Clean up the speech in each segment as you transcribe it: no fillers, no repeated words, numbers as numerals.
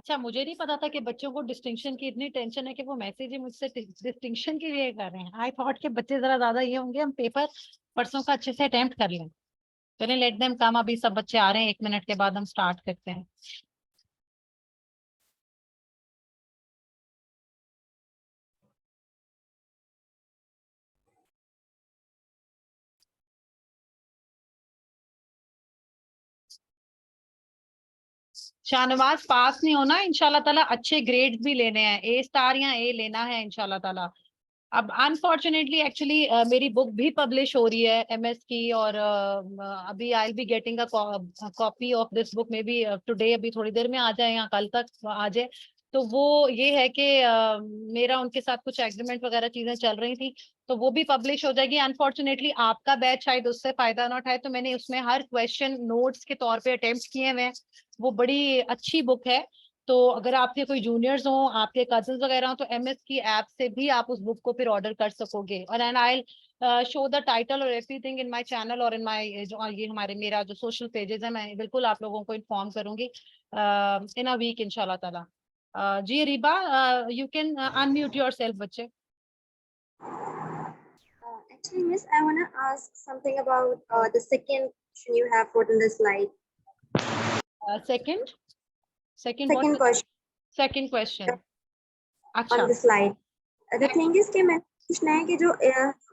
अच्छा, मुझे नहीं पता था कि बच्चों को डिस्टिंक्शन की इतनी टेंशन है कि वो मैसेज ही मुझसे डिस्टिंक्शन के लिए कर रहे हैं। आई थॉट के बच्चे जरा ज्यादा ये होंगे, हम पेपर परसों का अच्छे से अटेम्प्ट कर लें। चलें, लेट देम कम, अभी सब बच्चे आ रहे हैं, 1 मिनट के बाद हम स्टार्ट करते हैं। शाहनवाज, पास नहीं होना इंशाल्लाह ताला, अच्छे ग्रेड्स भी लेने हैं, A स्टार या A लेना है इंशाल्लाह ताला। अब अनफॉर्चुनेटली एक्चुअली मेरी बुक भी पब्लिश हो रही है MS की, और अभी I will be getting a copy of this book, may be today, अभी थोड़ी देर में आ जाए या कल तक आ जाए। तो वो ये है कि मेरा उनके साथ कुछ एग्रीमेंट वगैरह चीजें चल रही थी, तो वो भी पब्लिश हो जाएगी। अनफॉर्चुनेटली आपका बैच शायद उससे फायदा ना उठाए, तो मैंने उसमें हर क्वेश्चन नोट्स के तौर पे अटेम्प्ट किए हुए हैं। वो बड़ी अच्छी बुक है। तो अगर आपके कोई जूनियर्स हो, आपके कजन्स वगैरह हो, तो MS की ऐप से भी आप उस बुक को फिर ऑर्डर कर सकोगे। और and I show the title और एवरीथिंग इन माय चैनल और इन माय जो ये हमारे मेरा जो सोशल पेजेस है, मैं बिल्कुल आप लोगों को इन्फॉर्म करूंगी इन अ वीक इंशाल्लाह ताला। जी Riba, you can unmute yourself बच्चे। Actually, Miss, I want to ask something about the second question you have put in the slide. Second Second what? question second question. on अच्छा। the slide. The thing is कि मैं पूछना है कि जो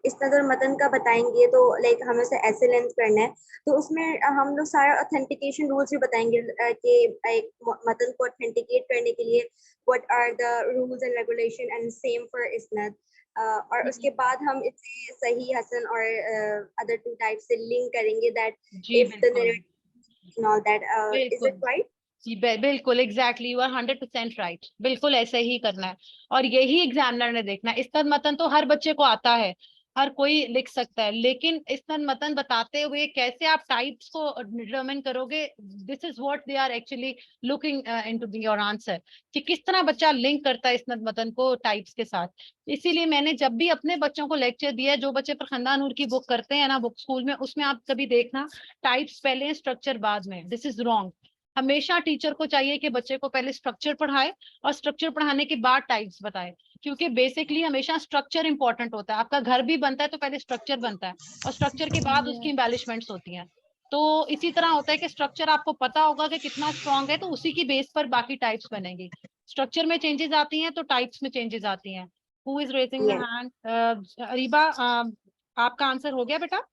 इस्नाद और मतन का बताएंगे, तो लाइक हमें उसे ऐसे लेंथ करना है, तो उसमें हम लोग सारा ऑथेंटिकेशन रूल्स भी बताएंगे कि एक मतन को ऑथेंटिकेट करने के लिए what are the rules and regulation, and same for इस्नाद। और उसके बाद हम इसे सही, हसन और अदर टू टाइप से लिंक करेंगे, दैट जी इफ द बिल्कुल narrative and all that, is बिल्कुल। it right? जी बिल्कुल एग्जैक्टली, यू आर 100% राइट, बिल्कुल ऐसे ही करना है। और यही एग्जामिनर ने देखना है। इस्नद मतन तो हर बच्चे को आता है, हर कोई लिख सकता है, लेकिन इस्नद मतन बताते हुए कैसे आप टाइप्स को डिटरमिन करोगे, this is what they are actually looking into your answer, कि किस तरह बच्चा लिंक करता है इस्नद मतन को टाइप्स के साथ। इसीलिए मैंने जब भी अपने बच्चों को लेक्चर दिया है, जो बच्चे प्रखंदा नूर की बुक करते हैं ना, बुक स्कूल में, उसमें आप कभी देखना टाइप्स पहले स्ट्रक्चर बाद में, दिस इज रॉन्ग। हमेशा टीचर को चाहिए कि बच्चे को पहले स्ट्रक्चर पढ़ाए और स्ट्रक्चर पढ़ाने के बाद टाइप्स बताए, क्योंकि बेसिकली हमेशा स्ट्रक्चर इंपॉर्टेंट होता है। आपका घर भी बनता है तो पहले स्ट्रक्चर बनता है, और स्ट्रक्चर के बाद उसकी एम्बेलिशमेंट्स होती हैं। तो इसी तरह होता है कि स्ट्रक्चर आपको पता होगा कि कितना स्ट्रांग है, तो उसी की बेस पर बाकी टाइप्स बनेंगी। स्ट्रक्चर में चेंजेस आती हैं तो टाइप्स में चेंजेस आती हैं। Who is raising the Yes. Hand? Areeba, आपका आंसर हो गया बेटा?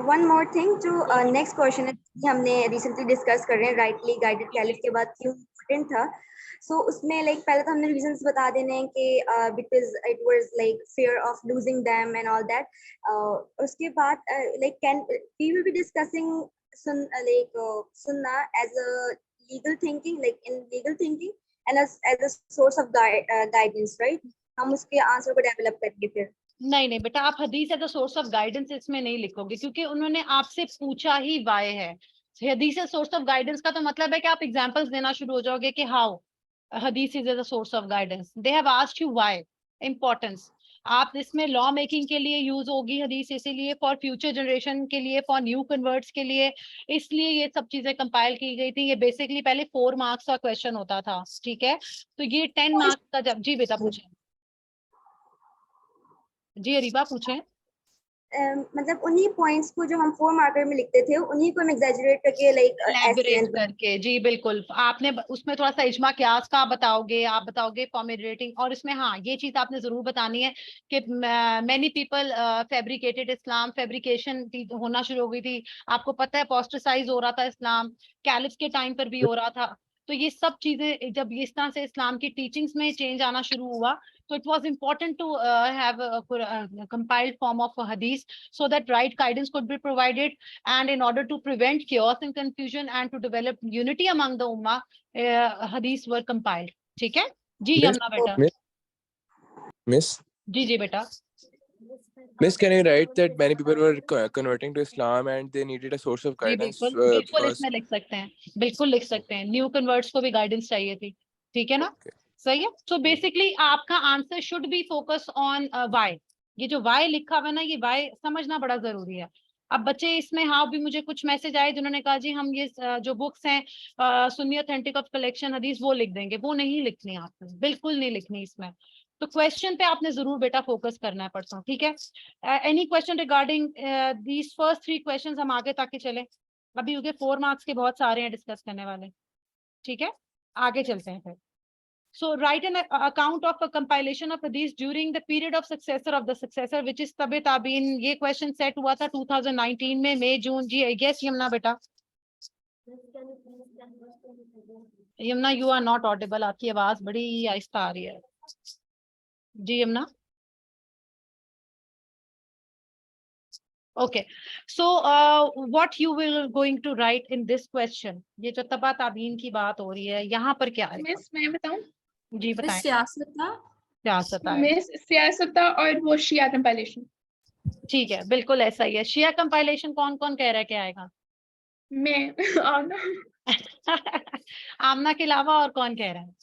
वन मोर थिंग, जो नेक्स्ट क्वेश्चन है कि हमने रिसेंटली डिस्कस कर रहे हैं, राइटली गाइडेड कैलिफ के बाद क्यों इम्पोर्टेंट था। सो उसमें लाइक पहले तो हमने रीजंस बता देने हैं कि because it was like fear of losing them and all that. उसके बाद like can we will be discussing सुन लाइक सुन्ना as a legal thinking, like in legal thinking and as a source of guidance, right? हम उसके answer को develop करेंगे फिर। नहीं नहीं बेटा, आप hadith as a source of guidance इसमें नहीं लिखोगे, क्योंकि उन्होंने आपसे पूछा ही वाय है। हदीस एज सोर्स ऑफ गाइडेंस का तो मतलब है कि आप एग्जांपल्स देना शुरू हो जाओगे कि how hadith is as a source of guidance. They have asked you why, importance. आप इसमें लॉ मेकिंग के लिए यूज होगी हदीस, इसीलिए फॉर फ्यूचर जनरेशन के लिए, फॉर न्यू कन्वर्ट्स के लिए, इसलिए ये सब चीजें कंपाइल की गई थी। ये बेसिकली पहले 4 मार्क्स का क्वेश्चन होता था, ठीक है? तो ये 10 मार्क्स का जब, जी बेटा पूछे। जी अरीबा पूछे। मतलब उन्हीं पॉइंट्स को जो हम 4 मार्कर में लिखते थे, उन्हीं को हम एग्जैजरेट करके लाइक ऐसे एलेबोरेट लेंथ। करके, जी बिल्कुल। आपने उसमें थोड़ा सा इजमा क्यास का बताओगे, आप बताओगे फॉर्मेटिंग, और इसमें हाँ ये चीज आपने जरूर बतानी है कि मैनी पीपल फैब्रिकेटेड इस्लाम, फैब्रिकेशन होना शुरू हो गई थी। आपको पता है पोस्टरसाइज हो रहा था इस्लाम, कैलिफ के टाइम पर भी हो रहा था। तो ये सब चीजें जब इस तरह से इस्लाम की टीचिंग्स में चेंज आना शुरू हुआ, तो it was important to have compiled form of hadith, so that right guidance could be provided, and in order to prevent chaos and confusion and to develop unity among the ummah, hadiths were compiled. ठीक है जी Miss, Yamuna बेटा? Miss, Miss, जी जी बेटा। Miss, can you write that many people were converting to Islam and they needed a source of ji guidance बिल्कुल बिल्कुल, because इसमें लिख सकते हैं, बिल्कुल लिख सकते हैं, न्यू कन्वर्ट्स को भी गाइडेंस चाहिए थी, ठीक है ना? okay. सही है। सो बेसिकली आपका answer should be focus on why. ये जो वाई लिखा हुआ है ना, ये वाई समझना बड़ा जरूरी है। अब बच्चे इसमें हाँ भी मुझे कुछ मैसेज आए जिन्होंने कहा जी हम ये जो बुक्स हैं सुन्नी ऑथेंटिक ऑफ कलेक्शन हदीस वो लिख देंगे, वो नहीं लिखनी, आपने बिल्कुल नहीं लिखनी इसमें। तो क्वेश्चन पे आपने जरूर बेटा फोकस करना है परसों, ठीक है। Any question regarding these first 3 questions, हम आगे ताकि चले, अभी क्योंकि 4 मार्क्स के बहुत सारे हैं डिस्कस करने वाले, ठीक है, आगे चलते हैं फिर। So write an account of a compilation of hadith during the period of successor of the successor, which is tabe tabiin। ये क्वेश्चन सेट हुआ था 2019 में, मई जून जी। Yes यमुना बेटा। Yamuna you are not audible, आपकी आवाज बड़ी आहिस्ता आ रही है जी Yamuna. Okay, so what you will going to write in this question? ये जो तबा ताबीन की बात हो रही है यहाँ पर क्या है? मिस मैं बताऊं? जी बताएं। सियासत मिस सियासत और वो शिया कंपाइलेशन। ठीक है, बिल्कुल ऐसा ही है। शिया कंपाइलेशन कौन कौन कह रहा है क्या आएगा? मैं आमना के अलावा और कौन कह रहा है?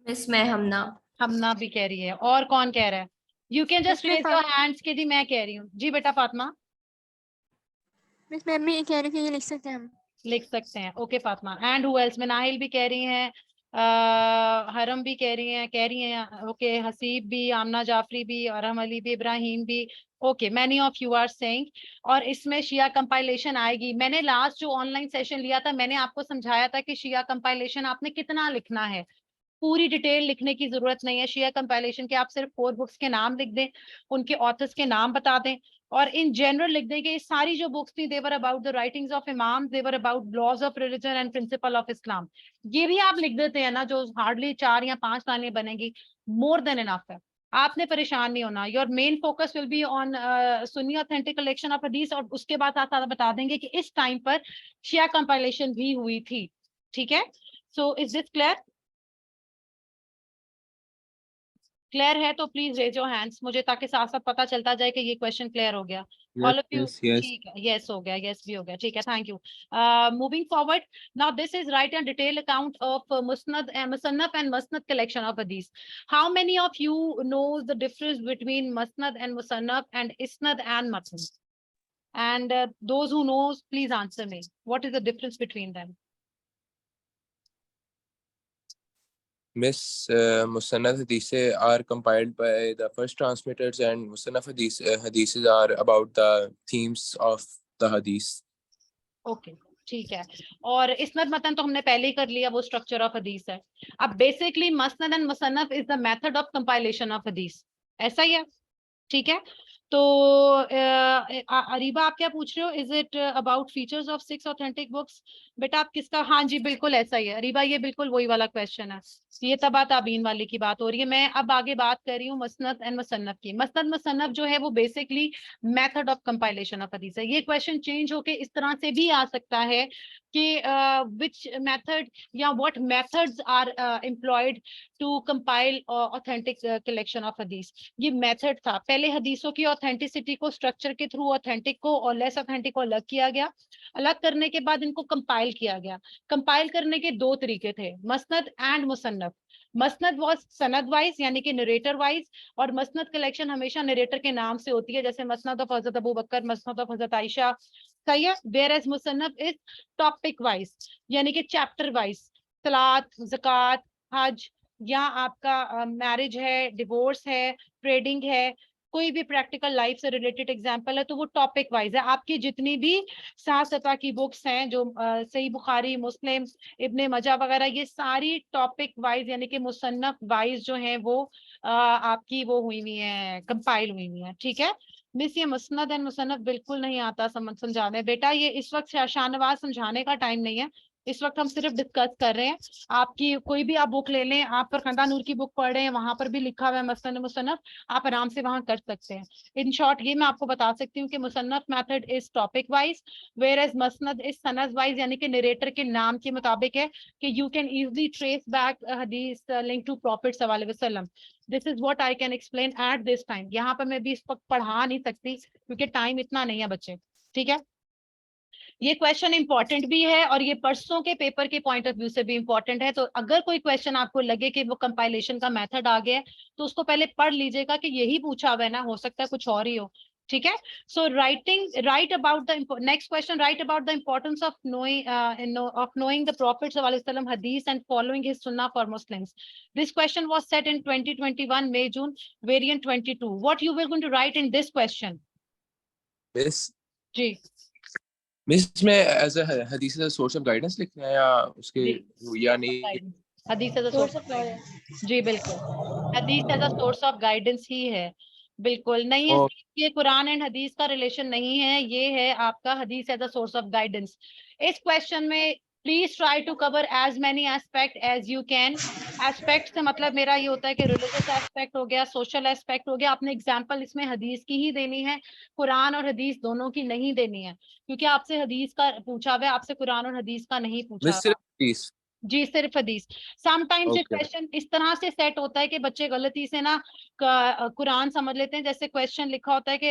मिस मैं हमना। हमना भी कह रही है, और कौन कह रहा है? यू कैन जस्ट मिस, मैं रेज योर हैंड्स के जी मैं कह रही हूँ। जी बेटा फातिमा। मिस मैं भी ये कह रही थी, ये लिख सकते हैं हम। लिख सकते हैं, okay Fatima. And who else? Minahil भी कह रही हैं, हरम भी कह रही हैं, ओके, हसीब भी, आमना जाफरी भी, अरहम अली भी, इब्राहिम भी, okay, many of you are saying. और इसमें शिया कंपाइलेशन आएगी। मैंने लास्ट जो ऑनलाइन सेशन लिया था मैंने आपको समझाया था कि शिया कंपाइलेशन आपने कितना लिखना है, पूरी डिटेल लिखने की जरूरत नहीं है। शिया कंपाइलेशन के आप सिर्फ 4 बुक्स के नाम लिख दें, उनके ऑथर्स के नाम बता दें, और इन जनरल लिख दें कि ये सारी जो बुक्स थी they were about the writings of इमाम, they were about laws of religion and principle of Islam. ये भी आप लिख देते हैं ना, जो हार्डली 4 या 5 लाइनें बनेगी, मोर देन इनफ है। आपने परेशान नहीं होना। Your main focus will be on Sunni authentic collection of हदीस, और उसके बाद आप बता देंगे कि इस टाइम पर शिया कंपाइलेशन भी हुई थी, ठीक है। So is this clear? Clear है तो प्लीज रेज योर हैंड्स मुझे, ताकि साथ साथ पता चलता जाए कि ये क्वेश्चन क्लियर हो गया। All of you? ठीक है, यस हो गया, यस भी हो गया, ठीक है, thank you. Moving forward, now this is right and detail account of मुस्नद एंड मुसन्नफ एंड मसनद कलेक्शन ऑफ हदीस। How many of you knows the difference between मसनद एंड मुसन्नफ एंड इस्नद एंड मतन? And those who knows please answer me, what is the difference between them? Miss, Musannaf Hadith are compiled by the first transmitters, and Musannaf Hadiths are about the themes of the Hadith. Okay ठीक है। और इस्नद मतन तो हमने पहले ही कर लिया, वो स्ट्रक्चर ऑफ हदीस है। अब बेसिकली मसनद एंड मुसन्नफ is the method of compilation of हदीस, ऐसा ही है, ठीक है। तो अरीबा आप क्या पूछ रहे हो? Is it about features of 6 authentic books? बेटा आप किसका? हाँ जी बिल्कुल ऐसा ही है अरीबा, ये बिल्कुल वही वाला क्वेश्चन है। ये तबा ताबीन वाले की बात हो रही है। मैं अब आगे बात कर रही हूँ मसनद एंड मुसन्नफ की। मसनद मुसन्नफ जो है वो basically method of compilation of हदीस है। ये क्वेश्चन चेंज होके इस तरह से भी आ सकता है कि विच मेथड या what methods are employed to compile authentic collection of hadith. ये मेथड था। पहले हदीसों की ऑथेंटिसिटी को स्ट्रक्चर के थ्रू ऑथेंटिक को और लेस ऑथेंटिक को अलग किया गया। अलग करने के बाद इनको कंपाइल किया गया। कंपाइल करने के 2 तरीके थे, मसनद एंड मुसन्नफ। मसनद वाज सनद वाइज यानी कि नरेटर वाइज, और मसनद कलेक्शन हमेशा नरेटर के नाम से होती है, जैसे मसनद ऑफ हजरत अबू बकर, मसनद ऑफ हजरत आयशा, सही है। वेयरएज मुसन्नफ इज टॉपिक वाइज यानी कि चैप्टर वाइज, सलात, ज़कात, हज, या आपका मैरिज है, डिवोर्स है, ट्रेडिंग है, कोई भी प्रैक्टिकल लाइफ से रिलेटेड एग्जांपल है, तो वो टॉपिक वाइज है। आपकी जितनी भी 7 सतह की बुक्स हैं जो सही बुखारी, मुस्लिम, इब्ने मजा वगैरह, ये सारी टॉपिक वाइज यानी कि मुसन्नफ वाइज जो है वो आपकी वो हुई हुई है, कंपाइल हुई हुई है, ठीक है। मिस ये मुस्नद एंड मुसन्नफ बिल्कुल नहीं आता समझाने बेटा। ये इस वक्त शाहनवाज समझाने का टाइम नहीं है, इस वक्त हम सिर्फ डिस्कस कर रहे हैं। आपकी कोई भी आप बुक ले लें, आप फरखंदा नूर की बुक पढ़ रहे हैं, वहां पर भी लिखा हुआ है मसनद मुसन्नफ, आप आराम से वहां कर सकते हैं। इन शॉर्ट ये मैं आपको बता सकती हूँ कि मुसन्नफ method is topic wise, whereas मसनद इज सनद वाइज यानी कि नरेटर के नाम के मुताबिक है कि you can easily trace back हदीस लिंक टू प्रॉफिट सल्लल्लाहु अलैहि वसल्लम। This is what I can explain at this time. यहाँ पर मैं भी इस वक्त पढ़ा नहीं सकती क्योंकि टाइम इतना नहीं है बच्चे, ठीक है। ये क्वेश्चन इंपॉर्टेंट भी है और ये परसों के पेपर के पॉइंट ऑफ व्यू से भी इंपॉर्टेंट है। तो अगर कोई क्वेश्चन आपको लगे कि वो कंपाइलेशन का मेथड आ गया है तो उसको पहले पढ़ लीजिएगा कि यही पूछा हुआ है ना, हो सकता है कुछ और ही हो। ठीक है. So write about the next question, write about the importance of knowing the Prophet sallallahu alaihi wasallam hadith and following his sunnah for Muslims. This question was set in 2021 May June variant 22. What you were going to write in this question? Miss जी Miss में as a हदीस as a source of guidance लिखना है या उसके या नहीं? हदीस as a source of guidance. जी बिल्कुल, हदीस as a source of guidance ही है. बिल्कुल नहीं है, ये कुरान एंड हदीस का रिलेशन नहीं है, ये है आपका hadith as a source of guidance. इस क्वेश्चन में please try to cover as many aspect as you can. Aspect से मतलब मेरा ये होता है कि रिलीजियस एस्पेक्ट हो गया, सोशल एस्पेक्ट हो गया. आपने एग्जांपल इसमें हदीस की ही देनी है, कुरान और हदीस दोनों की नहीं देनी है, क्योंकि आपसे हदीस का पूछा हुआ है, आपसे कुरान और हदीस का नहीं पूछा मिस हुआ. सिर्फ हदीस? जी सिर्फ हदीस. समटाइम्स ये Okay. क्वेश्चन इस तरह से सेट होता है कि बच्चे गलती से ना कुरान समझ लेते हैं. जैसे क्वेश्चन लिखा होता है कि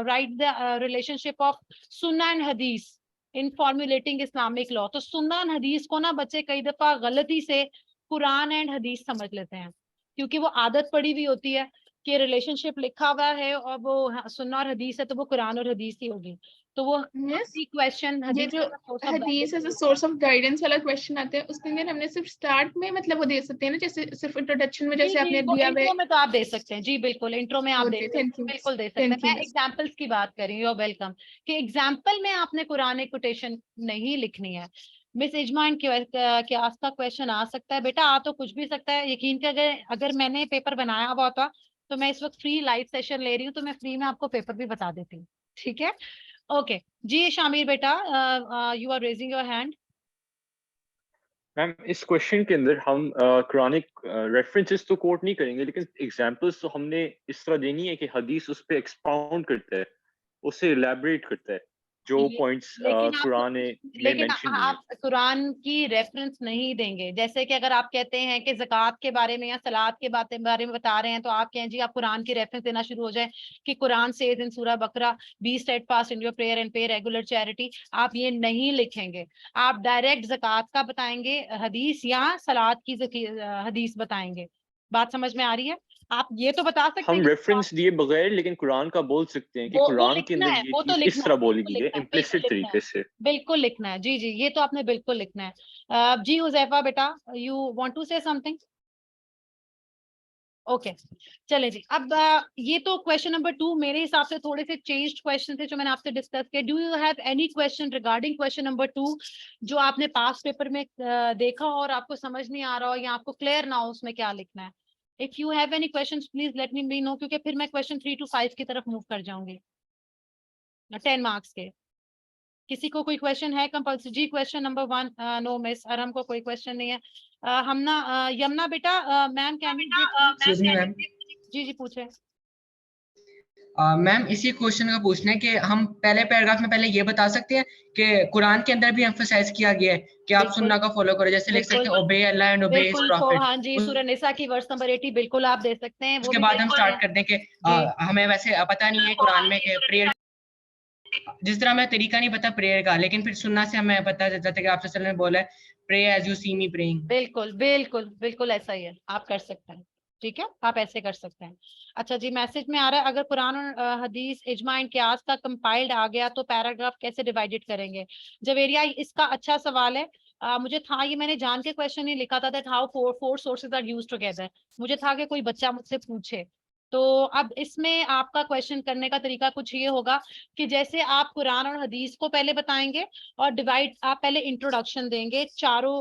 राइट द रिलेशनशिप ऑफ सुन्ना एंड हदीस इन फॉर्मुलेटिंग इस्लामिक लॉ. तो सुन्ना एंड हदीस को ना बच्चे कई दफा गलती से कुरान एंड हदीस समझ लेते हैं, क्योंकि वो आदत पड़ी हुई होती है कि रिलेशनशिप लिखा हुआ है और वो सुन्ना और हदीस है तो वो कुरान और हदीस ही होगी. तो वो Yes. क्वेश्चन ये जो hadith as a source of guidance वाला क्वेश्चन आता है उसके अंदर हमने सिर्फ स्टार्ट में मतलब वो दे सकते हैं ना, जैसे सिर्फ इंट्रोडक्शन में जैसे आपने दिया हुआ है. इंट्रो में तो आप दे सकते हैं. जी बिल्कुल, इंट्रो में आप दे Okay, सकते हैं, thank you. बिल्कुल दे सकते हैं. Thank you, मैं miss. एग्जांपल्स की बात कर रही हूँ. वेलकम. कि एग्जांपल में आपने कुरान कोटेशन नहीं लिखनी है. मिस इजमा एंड क्यास का क्वेश्चन आ सकता है बेटा, आ तो कुछ भी सकता है. यकीन कर अगर मैंने पेपर बनाया हुआ होता तो मैं इस वक्त फ्री लाइव सेशन ले रही हूँ, तो मैं फ्री में आपको पेपर भी बता देती हूँ. ठीक है, ओके. जी शामिर बेटा, you are raising your hand. Ma'am इस क्वेश्चन के अंदर हम कुरानिक रेफरेंसेस तो कोट नहीं करेंगे, लेकिन एग्जांपल्स तो हमने इस तरह देनी है कि हदीस उस पे एक्सपाउंड करता है, उसे इलैबोरेट करता है जो पॉइंट्स लेकिन कुरान में मेंशन नहीं है. आप कुरान की रेफरेंस नहीं देंगे. जैसे कि अगर आप कहते हैं कि ज़कात के बारे में या सलात के बारे में बता रहे हैं, तो आप कहें जी आप कुरान की रेफरेंस देना शुरू हो जाए कि Quran says in Surah Baqarah, be steadfast in your prayer and pay regular charity. आप ये नहीं लिखेंगे. आप डायरेक्ट ज़कात का बताएंगे हदीस या सलात की हदीस बताएंगे. बात समझ में आ रही है? आप ये तो बता सकते हैं हम रेफरेंस दिए बगैर लेकिन कुरान का बोल सकते हैं कि वो कुरान के लिखना अंदर है, ये वो तो चीज इस लिखना तरह है, बोली बिल्कुल गई है लिखना है, इम्प्लिसिट बिल्कुल लिखना तरीके है, से. बिल्कुल लिखना है. जी जी, ये तो आपने बिल्कुल लिखना है. जी हुजैफा बेटा, you want to say something? Okay, चले जी. अब ये तो क्वेश्चन नंबर 2 मेरे हिसाब से थोड़े से चेंज्ड क्वेश्चन थे जो मैंने आपसे डिस्कस किए. Do you have any question regarding question number 2 जो आपने पास्ट पेपर में देखा हो और आपको समझ नहीं आ रहा हो या आपको क्लियर ना हो उसमें क्या लिखना है? If you have any questions please let me know, क्योंकि फिर मैं क्वेश्चन 3 to 5 की तरफ मूव कर जाऊंगी 10 मार्क्स के. किसी को कोई क्वेश्चन है कंपल्सरी? जी question number 1. No miss Arham को कोई क्वेश्चन नहीं है. हम ना यमुना बेटा, मैम कैन यू मैम जी जी पूछे. मैम इसी क्वेश्चन का पूछना है कि हम पहले पैराग्राफ में पहले ये बता सकते हैं कि कुरान के अंदर भी एम्फसाइज किया गया है कि आप सुन्ना का फॉलो करो, जैसे लिख सकते हैं ओबे अल्लाह एंड ओबे हिज बिल्कुल. प्रॉफिट. हाँ जी, सूरह निसा की वर्स नंबर 80 बिल्कुल आप दे सकते हैं. उसके बाद हम स्टार्ट कर दें कि हमें वैसे पता नहीं है कुरान में कि प्रेयर, जिस तरह हमें तरीका नहीं पता प्रेयर का, लेकिन फिर सुन्ना से हमें पता चलता है कि आप सल्लल्लाहु अलैहि वसल्लम ने बोला है pray as you see me praying. बिल्कुल बिल्कुल बिल्कुल ऐसा ही है, आप कर सकते हैं. ठीक है, आप ऐसे कर सकते हैं. अच्छा जी, मैसेज में आ रहा है अगर कुरान और हदीस इजमा एंड कियास का कंपाइल्ड आ गया तो पैराग्राफ कैसे डिवाइडेड करेंगे? जवेरिया, इसका अच्छा सवाल है. मुझे था, ये मैंने जान के क्वेश्चन नहीं लिखा था that how four sources are used together. मुझे था कि कोई बच्चा मुझसे पूछे. तो अब इसमें आपका क्वेश्चन करने का तरीका कुछ ये होगा कि जैसे आप कुरान और हदीस को पहले बताएंगे और डिवाइड, आप पहले इंट्रोडक्शन देंगे चारों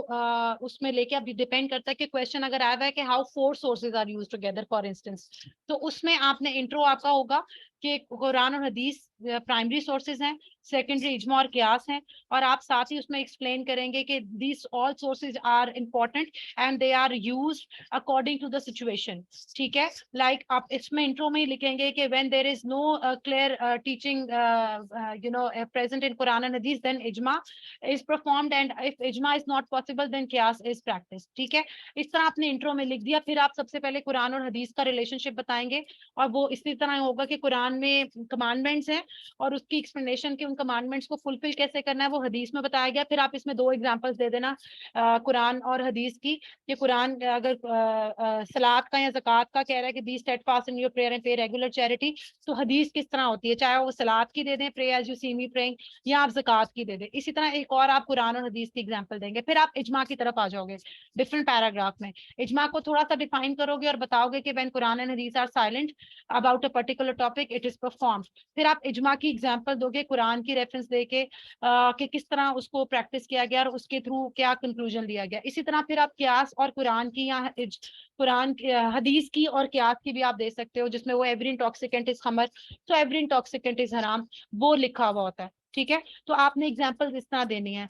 उसमें लेके. अब डिपेंड करता है कि क्वेश्चन अगर आया हुआ है कि how 4 sources are used together for instance, तो उसमें आपने इंट्रो आपका होगा कि कुरान और हदीस प्राइमरी सोर्सेज हैं, सेकेंडरी इजमा और कियास हैं, और आप साथ ही उसमें एक्सप्लेन करेंगे कि these all sources are important and they are used according to the situation. ठीक है, लाइक आप इसमें इंट्रो में ही लिखेंगे कि when there is no clear teaching present in Quran and Hadith, then ijma is performed, and if ijma is not possible then qiyas is practiced. ठीक है, इस तरह आपने इंट्रो में लिख दिया. फिर आप सबसे पहले कुरान और हदीस का रिलेशनशिप बताएंगे और वो इसी तरह होगा कि कुरान कुरान में कमांडमेंट्स हैं और उसकी एक्सप्लेनेशन के उन कमांडमेंट्स को फुलफिल कैसे करना है वो हदीस में बताया गया। फिर आप इसमें 2 एग्जांपल्स दे देना कुरान और हदीस की, कि कुरान अगर सलात का या ज़कात का कह रहा है कि be steadfast in your prayer and pay regular charity, तो हदीस किस तरह होती है, चाहे वो सलात की दे दें pray as you see me praying, या आप ज़कात की दे दें। इसी तरह एक और आप कुरान और हदीस की एग्जांपल देंगे। फिर आप इजमा की तरफ आ जाओगे डिफरेंट पैराग्राफ में, इजमा को थोड़ा सा डिफाइन करोगे और बताओगे कि when Quran and hadith are silent about a particular topic it is performed. फिर आप इजमा की एग्जांपल दोगे कुरान की रेफरेंस देके कि किस तरह उसको प्रैक्टिस किया गया और उसके थ्रू क्या कंक्लूजन लिया गया। इसी तरह फिर आप क्यास और कुरान की या कुरान हदीस की और क्यास की भी आप दे सकते हो, जिसमें वो एवरी इंटॉक्सिकेंट इज खमर तो एवरी इंटॉक्सिकेंट इज हराम वो लिखा हुआ होता है। ठीक है, तो आपने एग्जांपल इस तरह देनी है।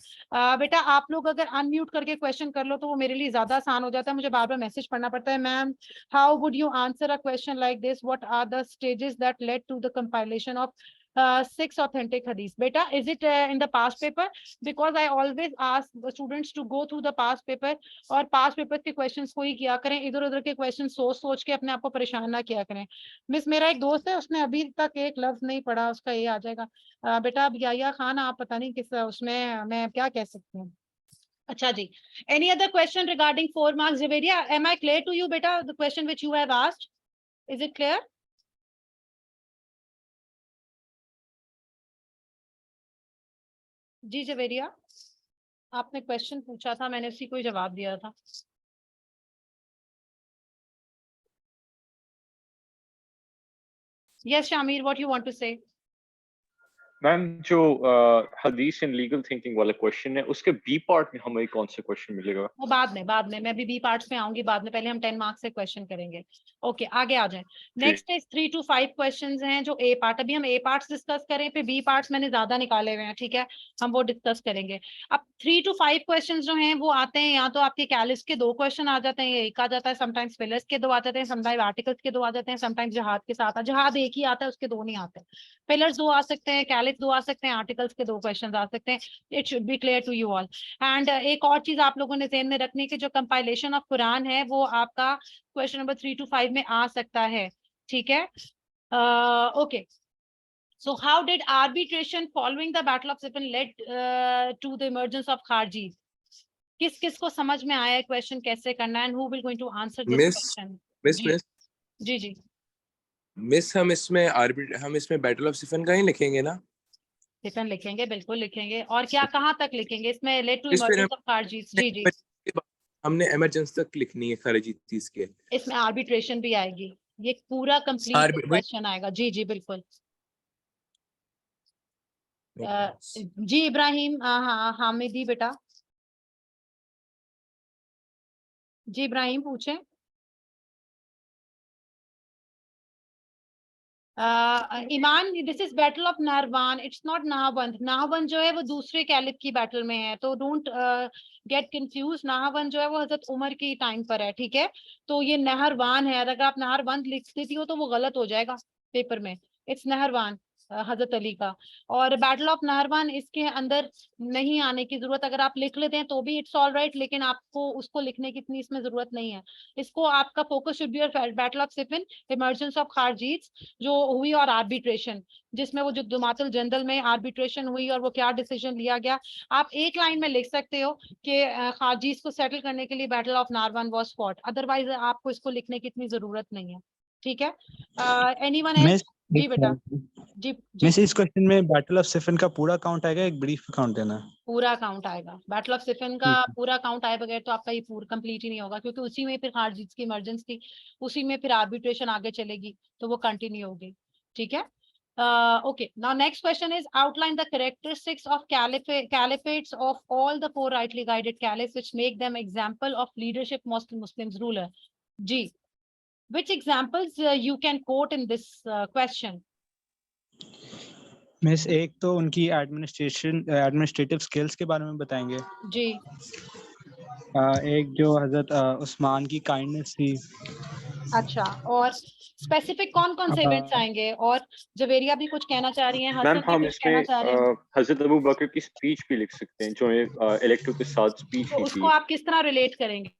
बेटा आप लोग अगर अनम्यूट करके क्वेश्चन कर लो तो वो मेरे लिए ज्यादा आसान हो जाता है, मुझे बार बार मैसेज पढ़ना पड़ता है। Ma'am, how would you answer a question like this, what are the stages that led to the compilation of 6 authentic hadith? Beta, is it in the past paper? Because I always ask the students to go through the past paper, और past papers के questions को ही किया करें, इधर उधर के questions सोच सोच के अपने आप को परेशान ना किया करें। मिस, मेरा एक दोस्त है उसने अभी तक एक लफ्ज नहीं पढ़ा, उसका ये आ जाएगा। बेटा अब याया खान आप पता नहीं किस उसमें मैं क्या कह सकती हूँ। अच्छा जी, any other question regarding 4 marks? Javeria, am I clear to you beta the question which you have asked? Is it clear? जी जवेरिया, आपने क्वेश्चन पूछा था, मैंने उसी को ही जवाब दिया था। Yes, Shamir, what you want to say? Ma'am जो हदीस एंड लीगल थिंकिंग वाला क्वेश्चन है उसके बी पार्ट में हमें कौन सा क्वेश्चन मिलेगा? वो बाद में मैं भी बी पार्ट्स में आऊंगी बाद में, पहले हम 10 मार्क्स से क्वेश्चन करेंगे। ओके, आगे आ जाएं। नेक्स्ट इज 3 to 5 क्वेश्चंस हैं जो ए पार्ट, अभी हम ए पार्ट्स डिस्कस करें, फिर बी पार्ट्स मैंने ज्यादा निकाले हुए हैं, ठीक है, हम वो डिस्कस करेंगे। अब 3 to 5 क्वेश्चंस जो हैं वो आते हैं या तो आपके कैलिस के 2 क्वेश्चन आ जाते हैं, एक आ जाता है, समटाइम्स पिलर्स के 2 आ जाते हैं, समटाइम्स आर्टिकल्स के 2 आ जाते हैं, समटाइम्स जहाद के साथ, जहाद एक ही आता है उसके 2 नहीं आते। पिलर्स 2 आ सकते हैं, कैलिस 2 आ सकते हैं, आर्टिकल्स के 2 क्वेश्चन आ सकते हैं। It should be clear to you all. And एक और चीज आप लोगों ने ध्यान में रखनी कि जो कंपाइलेशन ऑफ कुरान है वो आपका क्वेश्चन नंबर 3 to 5 में आ सकता है, ठीक है। Okay, so how did arbitration following the battle of Siffin led to the emergence of Kharji? किस किस को समझ में आया है क्वेश्चन कैसे करना है, and who will going to answer this question? जी जी मिस, हम इसमें बैटल ऑफ सिफन का ही लिखेंगे ना? सिफन लिखेंगे, बिल्कुल लिखेंगे। और क्या कहाँ तक लिखेंगे इसमें? लेड टू इस पर इमर्जेंस ऑफ खारजी। जी जी, हमने इमरजेंसी तक लिखनी है खारिजी चीज के। इसमें आर्बिट्रेशन भी आएगी, ये पूरा कंप्लीट क्वेश्चन आएगा। जी जी बिल्कुल। जी इब्राहिम, हाँ हामिदी बेटा, जी इब्राहिम पूछें। Iman, this is battle of Nahrawan, it's not Nahavand. Nahavand जो है वो दूसरे कैलिफ की बैटल में है, तो डोंट गेट कंफ्यूज। नाहवंद जो है वो हजरत उमर की टाइम पर है, ठीक है। तो ये नहरवान है, अगर आप नाहरवंद लिख देती हो तो वो गलत हो जाएगा पेपर में। इट्स नहरवान हजरत अली का। और बैटल ऑफ नाहरवान इसके अंदर नहीं आने की जरूरत, अगर आप लिख लेते हैं तो भी इट्स ऑल राइट, लेकिन आपको उसको लिखने की इतनी इसमें जरूरत नहीं है। इसको आपका focus should be battle of Siffin, emergence of Kharijites जो हुई, और आर्बिट्रेशन जिसमें वो जो दुमातुल जंदल में आर्बिट्रेशन हुई और वो क्या डिसीजन लिया गया। आप एक लाइन में लिख सकते हो कि खारजीज को सेटल करने के लिए battle of Nahrawan was fought, otherwise आपको इसको लिखने की इतनी जरूरत नहीं है, ठीक है। Anyone else? जी बेटा, जी मिस, इस क्वेश्चन में बैटल ऑफ सिफिन का पूरा काउंट आएगा, एक ब्रीफ काउंट देना? पूरा काउंट आएगा। बैटल ऑफ सिफिन का पूरा काउंट आए बगैर तो आपका ये पूरा कंप्लीट ही नहीं होगा, क्योंकि उसी में फिर खारजीज की इमरजेंस थी, उसी में फिर आर्बिट्रेशन आगे चलेगी तो वो कंटिन्यू होगी, ठीक है। Okay, now next question is outline the characteristics of caliphates of all the 4 rightly guided caliphs which make them example of leadership Muslims ruler. Ji, which examples you can quote in this question? Miss, एक तो उनकी administrative skills के बारे में बताएंगे जी। एक जो हजरत उस्मान की काइंडनेस थी। अच्छा, और स्पेसिफिक कौन कौन से इवेंट्स आएंगे? और जवेरिया भी कुछ कहना चाह रही हैं, मैम हसन भी हम कुछ कहना चाह रहे हैं। इसमें हजरत अबू बकर की स्पीच भी लिख सकते हैं जो इलेक्टो के साथ स्पीच तो की उसको थी। आप किस तरह रिलेट करेंगे?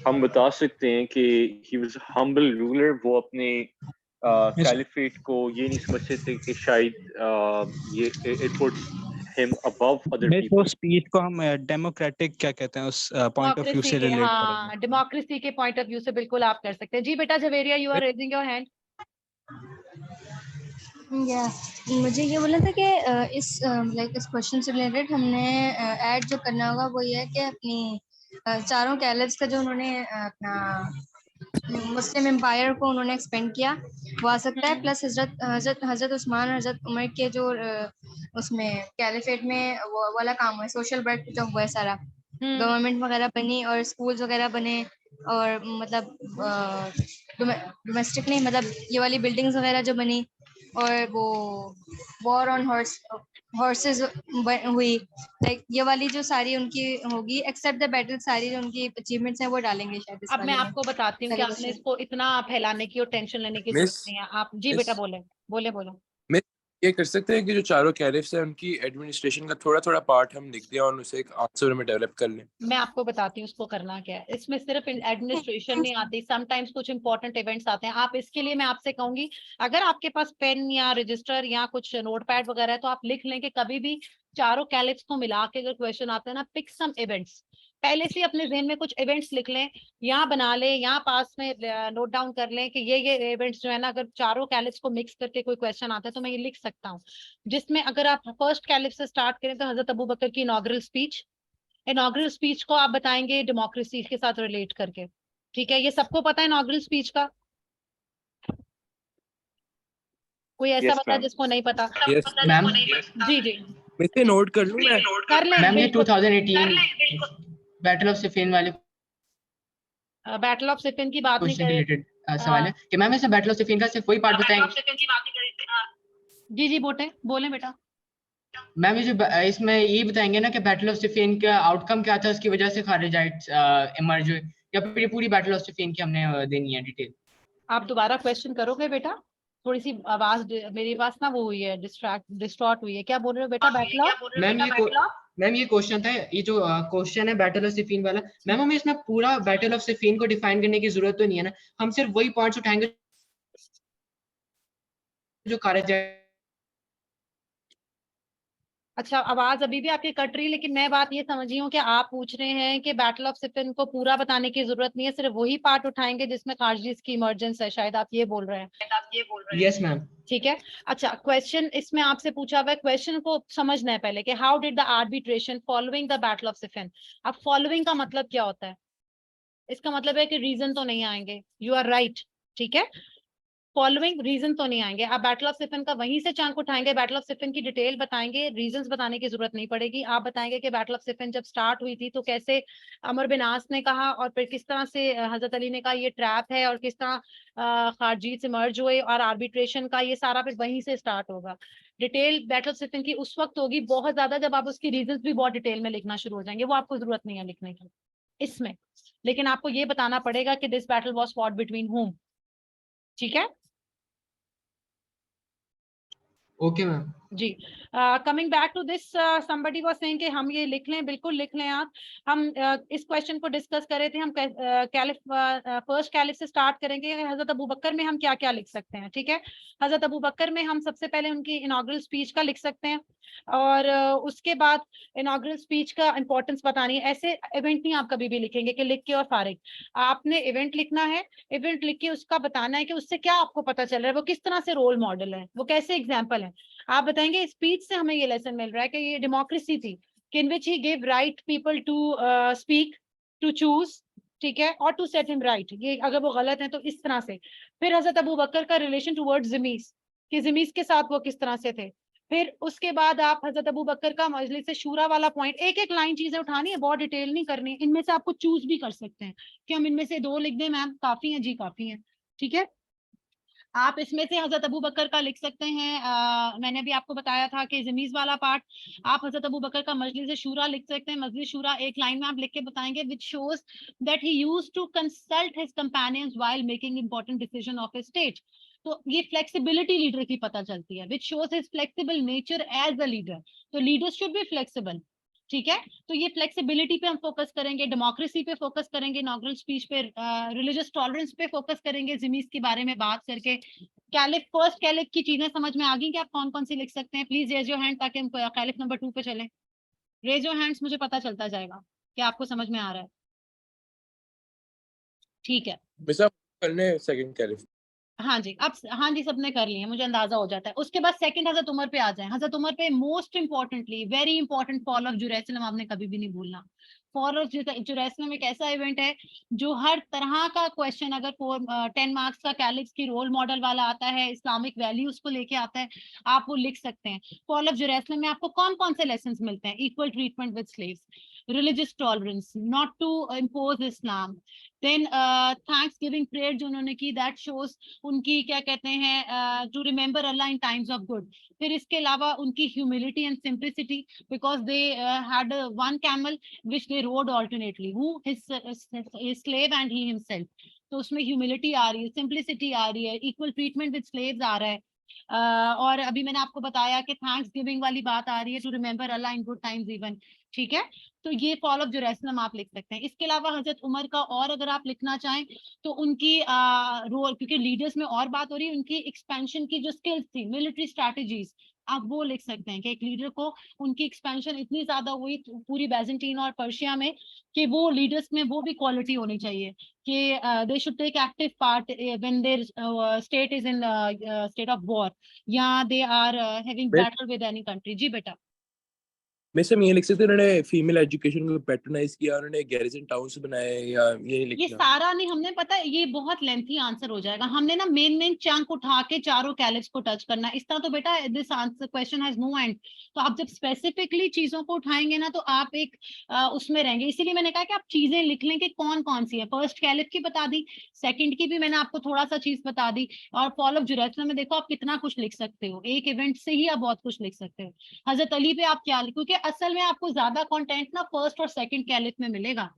हम बता सकते हैं कि he was a humble ruler, वो अपने कैलिफेट को ये नहीं समझते थे कि शायद ये it puts him above other मैं तो पीपल। स्पीच को हम डेमोक्रेटिक क्या कहते हैं उस पॉइंट ऑफ व्यू डेमोक्रेसी से के, रिलेट हाँ करेंगे। डेमोक्रेसी के पॉइंट ऑफ व्यू से बिल्कुल आप कर सकते हैं। जी बेटा Javeria, you are raising your hand. या मुझे ये बोलना था कि इस लाइक इस क्वेश्चन से रिलेटेड हमने ऐड जो करना होगा वो ये है कि अपनी चारों कैलिफ्स का जो उन्होंने अपना मुस्लिम एम्पायर को उन्होंने एक्सपेंड किया वो आ सकता है, प्लस हजरत उस्मान और हजरत उमर के जो उसमें कैलिफेट में वो वाला काम हुआ है, सोशल वर्क जो हुआ है सारा, गवर्नमेंट वगैरह बनी और स्कूल्स वगैरह बने और मतलब डोमेस्टिक नहीं मतलब ये वाली बिल्डिंग्स वगैरह जो बनी और वो वॉर ऑन हॉर्सेस हुई, लाइक ये वाली जो सारी उनकी होगी एक्सेप्ट द बैटल, सारी जो उनकी अचीवमेंट्स हैं वो डालेंगे शायद इस अब मैं वाले में। आपको बताती हूँ कि आपने इसको इतना फैलाने की और टेंशन लेने की जरूरत नहीं है। आप जी बेटा बोले बोले बोलो। मैं ये कर सकते हैं कि जो चारों कैलिफ्स हैं उनकी एडमिनिस्ट्रेशन का थोड़ा थोड़ा पार्ट हम लिख दें और उसे एक आंसर में डेवलप कर लें। मैं आपको बताती हूँ उसको करना क्या है। इसमें सिर्फ एडमिनिस्ट्रेशन नहीं आती, समटाइम्स कुछ इंपॉर्टेंट इवेंट्स आते हैं। आप इसके लिए मैं आपसे कहूंगी अगर आपके पास पेन या रजिस्टर या कुछ नोटपैड वगैरह है तो आप लिख लें कि कभी भी चारों कैलिप्स को मिला के अगर क्वेश्चन आते हैं ना, पिक सम इवेंट्स, पहले से अपने जहन में कुछ इवेंट्स लिख लें, यहाँ बना लें, यहाँ पास में नोट डाउन कर लें कि ये इवेंट्स जो है ना, अगर चारों कैलिप्स को मिक्स करके कोई क्वेश्चन आता है तो मैं ये लिख सकता हूँ। जिसमें अगर आप फर्स्ट कैलिप से स्टार्ट करें तो हजरत अबू बकर की इनॉग्रल स्पीच, इनॉग्रल स्पीच को आप बताएंगे डेमोक्रेसी के साथ रिलेट करके, ठीक है? ये सबको पता है इनॉग्रल स्पीच का? कोई ऐसा Yes, बता ma'am. जिसको नहीं पता? यस मैम जी जी मैं इसे नोट कर लूं मैं। कर लें। मैम ये बिल्कुल 2018 बैटल ऑफ सिफिन वाले बैटल ऑफ सिफिन की बात नहीं क्वेश्चन के करे। रिलेटेड सवाल है कि मैम ऐसे बैटल ऑफ सिफिन का सिर्फ वही पार्ट बताएंगे। जी जी बोले बेटा। मैम ये जो इसमें ये बताएंगे ना कि बैटल ऑफ सिफिन का आउटकम क्या था, उसकी वजह से खारिजाइट्स इमर्ज हुए, या फिर ये पूरी बैटल ऑफ सिफिन की हमने देनी है डिटेल? आप दोबारा क्वेश्चन करोगे बेटा? थोड़ी सी आवाज मेरी पास ना वो हुई है, डिस्टॉर्ट हुई है। क्या बोल रहे हो बेटा? बैटल ऑफ मैम ये क्वेश्चन था, ये जो क्वेश्चन है बैटल ऑफ सिफिन वाला, मैम हमें इसमें पूरा बैटल ऑफ सिफिन को डिफाइन करने की जरूरत तो नहीं है ना, हम सिर्फ वही पॉइंट्स उठाएंगे जो खारिजाइट। अच्छा, आवाज अभी भी आपकी कट रही है, लेकिन मैं बात ये समझी हूँ कि आप पूछ रहे हैं कि बैटल ऑफ सिफिन को पूरा बताने की जरूरत नहीं है, सिर्फ वही पार्ट उठाएंगे जिसमें खारजीज की इमरजेंस है, शायद आप ये बोल रहे हैं। Yes ma'am. ठीक है। अच्छा, क्वेश्चन इसमें आपसे पूछा हुआ है, क्वेश्चन को समझना है पहले कि how did the arbitration following the battle of Siffin. अब फॉलोइंग का मतलब क्या होता है? इसका मतलब है कि रीजन तो नहीं आएंगे। यू आर राइट, ठीक है, फॉलोइंग रीजन तो नहीं आएंगे। आप बैटल ऑफ सिफिन का वहीं से चंक उठाएंगे, बैटल ऑफ सिफिन की डिटेल बताएंगे, रीजंस बताने की जरूरत नहीं पड़ेगी। आप बताएंगे कि बैटल ऑफ सिफिन जब स्टार्ट हुई थी तो कैसे अमर बिन आस ने कहा और फिर किस तरह से हजरत अली ने कहा ये ट्रैप है और किस तरह खारजीत से मर्ज हुए और आर्बिट्रेशन का ये सारा फिर वहीं से स्टार्ट होगा। डिटेल बैटल ऑफ सिफिन की उस वक्त होगी बहुत ज्यादा जब आप उसकी रीजंस भी बहुत डिटेल में लिखना शुरू हो जाएंगे, वो आपको जरूरत नहीं है लिखने की इसमें, लेकिन आपको ये बताना पड़ेगा कि this battle was fought between whom, ठीक है? Okay ma'am. जी। Coming back to this, somebody was saying कि हम ये लिख लें, बिल्कुल लिख लें आप। हम इस क्वेश्चन को डिस्कस कर रहे थे, हम फर्स्ट कैलिफ से स्टार्ट करेंगे। हजरत अबू बकर में हम क्या क्या लिख सकते हैं, ठीक है? हजरत अबू बकर में हम सबसे पहले उनकी इनॉग्रल स्पीच का लिख सकते हैं और उसके बाद इनॉग्रल स्पीच का इंपॉर्टेंस बतानी है। ऐसे इवेंट नहीं आप कभी भी लिखेंगे कि लिख के और फारिग, आपने इवेंट लिखना है, इवेंट लिख के उसका बताना है कि उससे क्या आपको पता चल रहा है, वो किस तरह से रोल मॉडल है, वो कैसे एग्जाम्पल है। आप बताएंगे स्पीच से हमें ये लेसन मिल रहा है कि ये डेमोक्रेसी थी in which he give right people to speak, to choose, ठीक है, और टू सेट हिम राइट। ये अगर वो गलत है तो इस तरह से। फिर हजरत अबू बकर का रिलेशन टुवर्ड्स ज़मीस, कि ज़मीस के साथ वो किस तरह से थे। फिर उसके बाद आप हजरत अबू बकर का मजलिस शूरा वाला पॉइंट, एक एक लाइन चीजें उठानी है, बहुत डिटेल नहीं करनी। इनमें से आपको चूज भी कर सकते हैं कि हम इनमें से 2 लिख दें मैम, काफी है जी, काफी है, ठीक है? आप इसमें से हजरत अबू बकर का लिख सकते हैं। मैंने अभी आपको बताया था कि जमीज वाला पार्ट आप हजरत अबू बकर का मजलिस शूरा लिख सकते हैं। मजलिस शूरा एक लाइन में आप लिख के बताएंगे, which shows that he used to consult his companions while making important decision of his state. तो ये फ्लेक्सिबिलिटी लीडर की पता चलती है, which shows his flexible nature as a leader. तो लीडर्स शुड बी फ्लेक्सिबल, ठीक है? तो ये फ्लेक्सिबिलिटी पे हम फोकस करेंगे, डेमोक्रेसी पे फोकस करेंगे, इनॉग्रल स्पीच पे, रिलीजियस टॉलरेंस पे फोकस करेंगे, जिमीज के बारे में बात करके। कैलिफ फर्स्ट कैलिफ की चीजें समझ में आ गई कि आप कौन कौन सी लिख सकते हैं? प्लीज रेज योर हैंड ताकि हम कैलिफ नंबर 2 पे चलें। रेज योर हैंड्स, मुझे पता चलता जाएगा कि आपको समझ में आ रहा है। ठीक है, मिस आप करने सेकंड कैलिफ। हाँ जी, अब हाँ जी सबने कर लिए, मुझे अंदाजा हो जाता है। उसके बाद सेकंड हजरत उमर पे आ जाए। हजरत उमर पे most importantly very important fall of Jerusalem आपने कभी भी नहीं भूलना। फॉल ऑफ जेरूसलम एक ऐसा इवेंट है जो हर तरह का क्वेश्चन, अगर 10 मार्क्स का कैलिक्स की रोल मॉडल वाला आता है, इस्लामिक वैल्यूज को लेके आता है, आप वो लिख सकते हैं। फॉल ऑफ जेरूसलम में आपको कौन कौन से लेसन मिलते हैं? Equal treatment with slaves, religious tolerance, not to impose Islam, then thanksgiving prayer जो उन्होंने की, दैट शोज उनकी क्या कहते हैं to remember Allah in times of good. फिर इसके अलावा उनकी humility and simplicity, because they had one camel which they rode alternately, who his slave and he himself. तो उसमें ह्यूमिलिटी आ रही है, सिंप्लिसिटी आ रही है, इक्वल ट्रीटमेंट विद स्लेव्स आ रहा है। और अभी मैंने आपको बताया कि थैंक्स गिविंग वाली बात आ रही है, to remember Allah in good times even. ठीक है, तो ये फॉल ऑफ जेरूसलम आप लिख सकते हैं। इसके अलावा हजरत उमर का और अगर आप लिखना चाहें तो उनकी रोल, क्योंकि लीडर्स में और बात हो रही है, उनकी एक्सपेंशन की जो स्किल्स थी, मिलिट्री स्ट्रैटेजीज, आप वो लिख सकते हैं कि एक लीडर को उनकी एक्सपेंशन इतनी ज्यादा हुई पूरी बैजेंटीन और पर्शिया में कि वो लीडर्स में वो भी क्वालिटी होनी चाहिए कि they should take active part when their state is in state of war, या they are having battle with any country. जी बेटा। मिस हम ये लिख सकते हैं उन्होंने फीमेल एजुकेशन को पैट्रोनाइज किया, उन्होंने गैरिसन टाउन्स बनाए, या ये ये लिखना? सारा नहीं, हमने पता है ये बहुत लेंथी आंसर हो जाएगा, हमने ना मेन चंक उठा के चारों कैलिप्स को टच करना है। इस तरह तो बेटा this answer question has no end. तो आप जब स्पेसिफिकली चीजों को उठाएंगे ना तो आप एक उसमें रहेंगे। इसीलिए मैंने कहा कि आप चीजें लिख लें कि कौन कौन सी है। फर्स्ट कैलिप की बता दी, सेकंड की भी मैंने आपको थोड़ा सा चीज बता दी, और फॉल ऑफ जेरूसलम में देखो आप कितना कुछ लिख सकते हो, एक इवेंट से ही आप बहुत कुछ लिख सकते हो। हजरत अली पे आप क्या, क्योंकि असल में आपको ज्यादा कंटेंट ना फर्स्ट और सेकंड कैलिप में मिलेगा।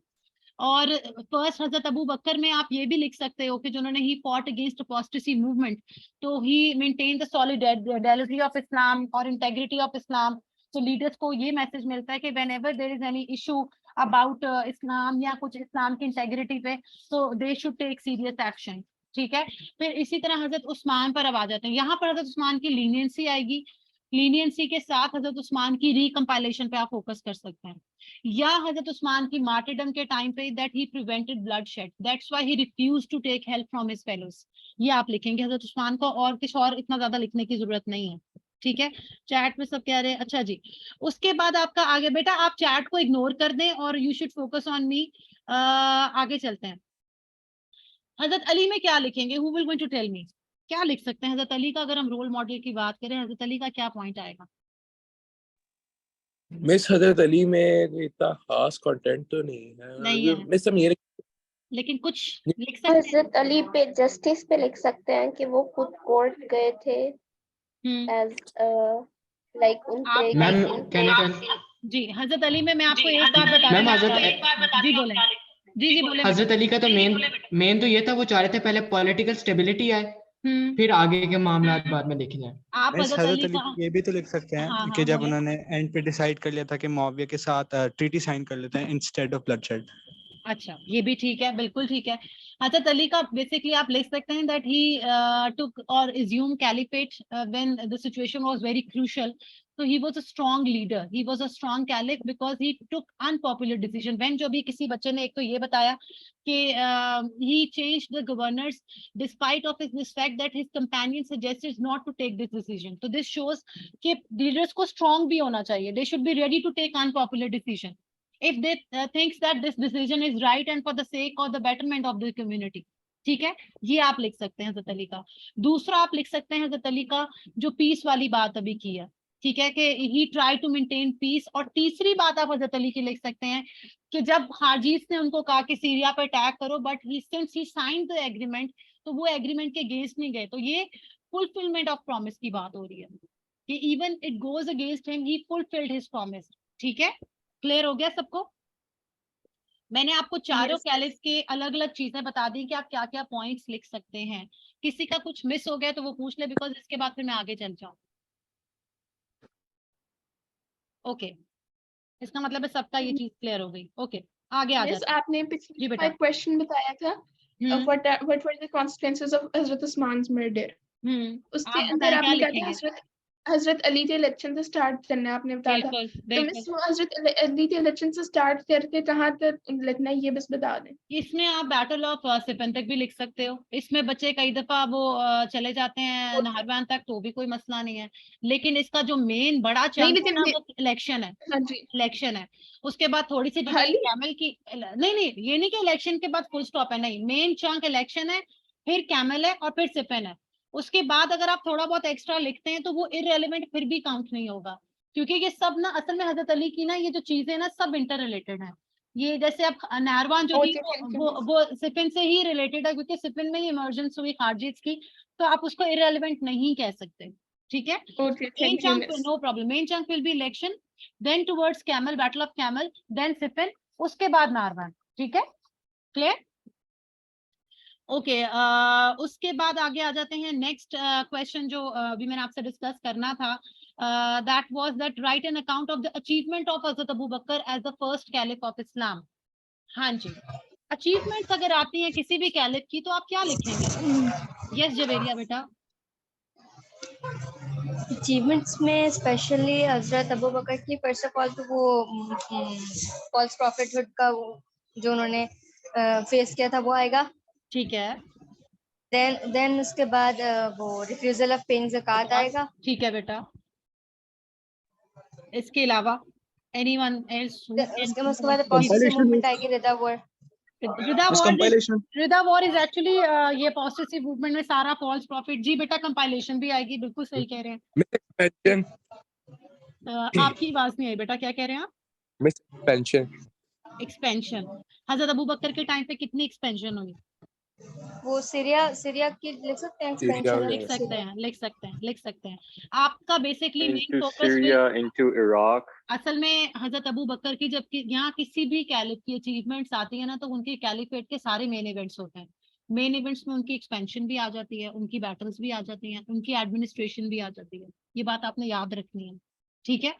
और फर्स्ट हजरत अबू बकर में आप ये भी लिख सकते हो कि जिन्होंने he fought against apostasy movement, तो he maintain the solidarity of Islam और इंटेग्रिटी ऑफ इस्लाम। तो लीडर्स को ये मैसेज मिलता है कि whenever there is any issue about Islam या कुछ इस्लाम की इंटेग्रिटी पे, तो they should take serious action. ठीक है, फिर इसी तरह हजरत उस्मान पर अब आ जाते हैं। यहाँ पर हजरत उस्मान की लीनियंसी आएगी, लीनियंसी के साथ हजरत उस्मान की रिकम्पाइलेशन पे आप फोकस कर सकते हैं, या हजरत उस्मान की मार्टिडम के टाइम पे that he prevented bloodshed, that's why he refused to take help from his fellows. ये आप लिखेंगे हजरत उस्मान को, और कुछ और इतना ज्यादा लिखने की जरूरत नहीं है। ठीक है, चैट में सब कह रहे हैं। अच्छा जी, उसके बाद आपका आगे बेटा, आप चैट को इग्नोर कर दें और you should focus on me. आगे चलते हैं। हजरत अली में क्या लिखेंगे? Who will going to tell me? क्या लिख सकते हैं हजरत अली का? अगर हम रोल मॉडल की बात करें, हजरत अली का क्या पॉइंट आएगा? मिस हजरत अली में कोई इतना खास कंटेंट तो नहीं है। मिस हम ये लेकिन कुछ लिख सकते हैं। हजरत अली पे जस्टिस पे लिख सकते हैं कि वो खुद कोर्ट गए थे एज लाइक उन पे ma'am can ji Hazrat Ali में मैं आपको एक बात बता जी बोले जी बोले। हजरत अली का तो मेन तो ये था, वो चाह रहे थे पहले पॉलिटिकल स्टेबिलिटी आए, फिर आगे के मामला बाद में देखे जाए। आप हजरत अली ये भी तो लिख सकते हैं कि जब उन्होंने एंड पे डिसाइड कर लिया था कि मुआविया के साथ ट्रीटी साइन कर लेते हैं इंस्टेड ऑफ ब्लडशेड। अच्छा, ये भी ठीक है, बिल्कुल ठीक है। हजरत अली का बेसिकली आप लिख सकते हैं दैट ही टुक और assumed caliphate when the situation was very crucial. So he was a strong leader, he was a strong caliph because he took unpopular decision when, जो भी किसी बच्चे ने एक तो ये बताया कि he changed the governors despite of this fact that his companion suggested not to take this decision. So this shows कि leaders को strong भी होना चाहिए, they should be ready to take unpopular decision if they thinks that this decision is right and for the sake of the betterment of the community. ठीक है, ये आप लिख सकते हैं हजरत अली का। दूसरा आप लिख सकते हैं हजरत अली का जो पीस वाली बात अभी की है, ठीक है, कि ही ट्राई टू मेंटेन पीस। और तीसरी बात आप हजरत अली की लिख सकते हैं कि जब हाजिस ने उनको कहा कि सीरिया पर अटैक करो, but he since he signed the agreement, तो वो एग्रीमेंट के अगेंस्ट नहीं गए। तो ये फुलफिलमेंट ऑफ प्रॉमिस की बात हो रही है कि even it goes against him, he fulfilled his promise. ठीक है, क्लियर हो गया सबको? मैंने आपको चारों कैलिफ के अलग अलग चीजें बता दी कि आप क्या क्या पॉइंट्स लिख सकते हैं। किसी का कुछ मिस हो गया तो वो पूछ ले, बिकॉज इसके बाद फिर मैं आगे चल जाऊं। ओके, इसका मतलब है सबका ये चीज क्लियर हो गई। ओके, आगे आ जाते हैं। आपने पिछले क्वेश्चन बताया था, what were the consequences of Hazrat Usman's murder? उसके आप अंदर बताएं क्या आपने कहा था लिखेंगे? हजरत अली के इलेक्शन से स्टार्ट करना है, आपने बताया था। बिल्कुल तो बिल्कुल। मिस वो हजरत अली के इलेक्शन से स्टार्ट करके कहाँ तक लिखना है, ये बस बता दें। इसमें आप बैटल ऑफ सिपन तक भी लिख सकते हो। इसमें बच्चे कई दफा वो चले जाते हैं नहरवान तक, तो भी कोई मसला नहीं है। लेकिन इसका जो मेन बड़ा नहीं चंक है लेकिन ना, वो इलेक्शन है। हाँ जी, इलेक्शन है, उसके बाद थोड़ी सी डिटेल खाली कैमल की। नहीं नहीं, ये नहीं कि इलेक्शन के बाद फुल स्टॉप है, नहीं, मेन चंक इलेक्शन है, फिर कैमल है और फिर सिपन है। उसके बाद अगर आप थोड़ा बहुत एक्स्ट्रा लिखते हैं तो वो इररेलेवेंट फिर भी काउंट नहीं होगा, क्योंकि ये सब ना असल में हजरत अली की ना ये जो चीजें ना सब इंटर रिलेटेड है। ये जैसे अब नारवान जो थी ओके, थैंक यू वो सिपिन से ही रिलेटेड है, क्योंकि सिपिन में ही इमर्जेंस हुई खारजीज की, तो आप उसको इररेलेवेंट नहीं कह सकते। ठीक है, okay, main thank you chunk, Miss. No problem, main chunk will be election, then towards camel, battle of camel, then Siffin, उसके बाद नारवान। ठीक है, क्लियर? ओके, उसके बाद आगे आ जाते हैं। नेक्स्ट क्वेश्चन जो अभी मैंने आपसे डिस्कस करना था, that was that right an account of the achievement of हजरत Abu Bakr as the first caliph of Islam. हाँ जी, अचीवमेंट्स अगर आती हैं किसी भी कैलिफ की तो आप क्या लिखेंगे? यस जवेरिया बेटा। अचीवमेंट्स में स्पेशली हजरत अबू बकर की फर्स्ट ऑफ ऑल तो वो फॉल्स प्रॉफिटहुड का वो जो उन्होंने फेस किया था वो आएगा। ठीक है, देन उसके बाद वो रिफ्यूजल ऑफ पेइंग ज़कात आएगा। ठीक है बेटा। इसके अलावा एनीवन एल्स हु उसके कैन? बाद अपोस्टेसी मूवमेंट आएगी, रिदा war. Rida war is actually ये अपोस्टेसी मूवमेंट में सारा फॉल्स प्रॉफिट। जी बेटा, कंपाइलेशन भी आएगी, बिल्कुल सही कह रहे हैं। Pension, आपकी आवाज नहीं आई बेटा, क्या कह रहे हैं आप? miss pension. एक्सपेंशन, हजरत अबू बकर के टाइम पे कितनी एक्सपेंशन हुई? वो सीरिया की लिख सकते हैं Syria एक्सपेंशन। लिख सकते हैं, लिख सकते हैं, लिख सकते हैं। आपका basically main into focus Syria, into Iraq. असल में हजरत अबू बकर की जब यहाँ किसी भी कैलिफ की अचीवमेंट्स आती है ना, तो उनके कैलिफेट के सारे मेन इवेंट्स होते हैं। मेन इवेंट्स में उनकी एक्सपेंशन भी आ जाती है, उनकी बैटल्स भी आ जाती हैं, उनकी एडमिनिस्ट्रेशन भी आ जाती है। ये बात आपने याद रखनी है, ठीक है?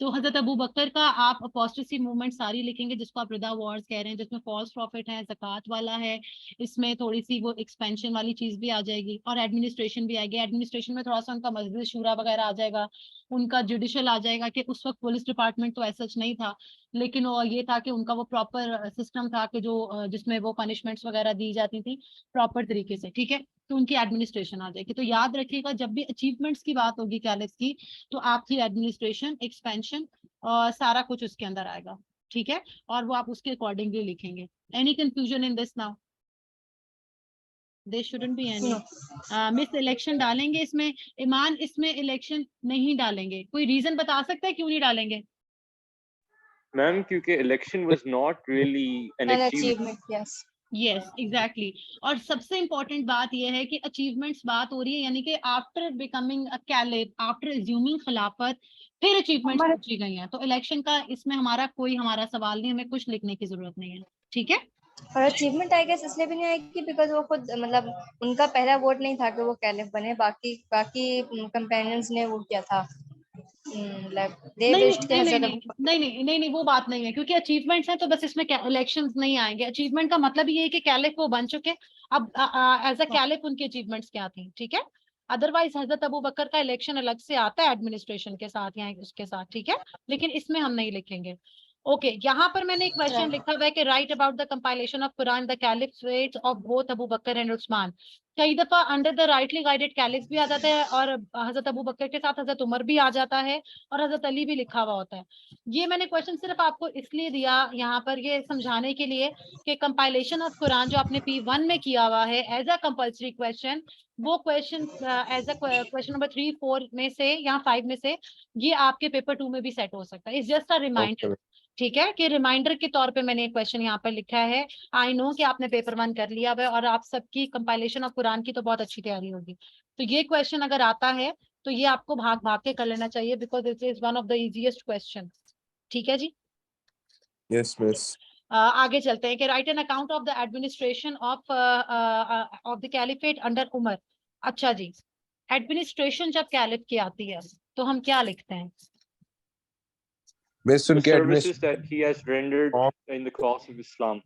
तो हजरत अबू बकर का आप अपोस्टेसी मूवमेंट सारी लिखेंगे, जिसको आप रिदा वॉर्स कह रहे हैं, जिसमें फॉल्स प्रॉफिट है, ज़कात वाला है, इसमें थोड़ी सी वो एक्सपेंशन वाली चीज भी आ जाएगी और एडमिनिस्ट्रेशन भी आएगी। एडमिनिस्ट्रेशन में थोड़ा सा उनका मजलिस शूरा वगैरह आ जाएगा, उनका जुडिशल आ जाएगा, कि उस वक्त पुलिस डिपार्टमेंट तो ऐसा नहीं था, लेकिन वो ये था कि उनका वो प्रॉपर सिस्टम था कि जो जिसमें वो पनिशमेंट्स वगैरह दी जाती थी प्रॉपर तरीके से। ठीक है, तो उनकी एडमिनिस्ट्रेशन आ जाएगी। तो याद रखिएगा, जब भी अचीवमेंट्स की बात होगी कैलिफ की, तो आपकी एडमिनिस्ट्रेशन, एक्सपेंशन और सारा कुछ उसके अंदर आएगा। ठीक है, और वो आप उसके अकॉर्डिंगली लिखेंगे। Any confusion in this now? There shouldn't be any. Miss election डालेंगे इसमें? ईमान, इसमें इलेक्शन नहीं डालेंगे। कोई रीजन बता सकता है क्यों नहीं डालेंगे? Ma'am, क्योंकि election was not really an achievement. Yes. Yes exactly. और सबसे इम्पोर्टेंट बात यह है कि अचीवमेंट्स बात हो रही है, यानी कि after becoming a caliph, after assuming खिलाफत, फिर अचीवमेंट्स पूछी गई हैं। तो इलेक्शन का इसमें हमारा सवाल नहीं, हमें कुछ लिखने की जरूरत नहीं है। ठीक है, और अचीवमेंट आई गेस इसलिए भी नहीं आएगी बिकॉज वो खुद मतलब उनका पहला वोट नहीं था कि वो कैलिफ बने, बाकी कंपेनियंस ने वो किया था। नहीं, वो बात नहीं है, क्योंकि अचीवमेंट्स हैं तो बस इसमें इलेक्शंस नहीं आएंगे। अचीवमेंट का मतलब ये है कि कैलिफ वो बन चुके, अब एज अ कैलिफ उनकी अचीवमेंट्स क्या थी। ठीक है, अदरवाइज हजरत अबू बकर का इलेक्शन अलग से आता है एडमिनिस्ट्रेशन के साथ या उसके साथ। ठीक है, लेकिन इसमें हम नहीं लिखेंगे। ओके, यहाँ पर मैंने एक क्वेश्चन लिखा हुआ है कि right about the compilation of Quran the caliphates of both Abu Bakr and Usman. कई दफा under the rightly guided caliph भी आ जाता है, और हजरत अबू बकर के साथ हजरत उमर भी आ जाता है, और हजरत अली भी लिखा हुआ होता है। ये मैंने क्वेश्चन सिर्फ आपको इसलिए दिया यहाँ पर, ये समझाने के लिए कि कंपाइलेशन ऑफ कुरान जो आपने P1 में किया हुआ है एज अ कंपल्सरी क्वेश्चन, वो question as a question number 3, 4 में से या 5 में से ये आपके पेपर 2 में भी सेट हो सकता है। It's just a reminder. ठीक है, कि रिमाइंडर के तौर पे मैंने एक क्वेश्चन यहाँ पर लिखा है। आई नो कि आपने पेपर 1 कर लिया है और आप सबकी कंपाइलेशन ऑफ कुरान की तो बहुत अच्छी तैयारी होगी, तो ये क्वेश्चन अगर आता है तो ये आपको भाग भाग के कर लेना चाहिए, because it is one of the easiest question. ठीक है जी, Yes, miss. आगे चलते हैं कि write an account of the administration of the caliphate under Umar. अच्छा जी, एडमिनिस्ट्रेशन जब कैलिफ की आती है तो हम क्या लिखते हैं? Miss The उनके services that he has rendered in the cause of Islam.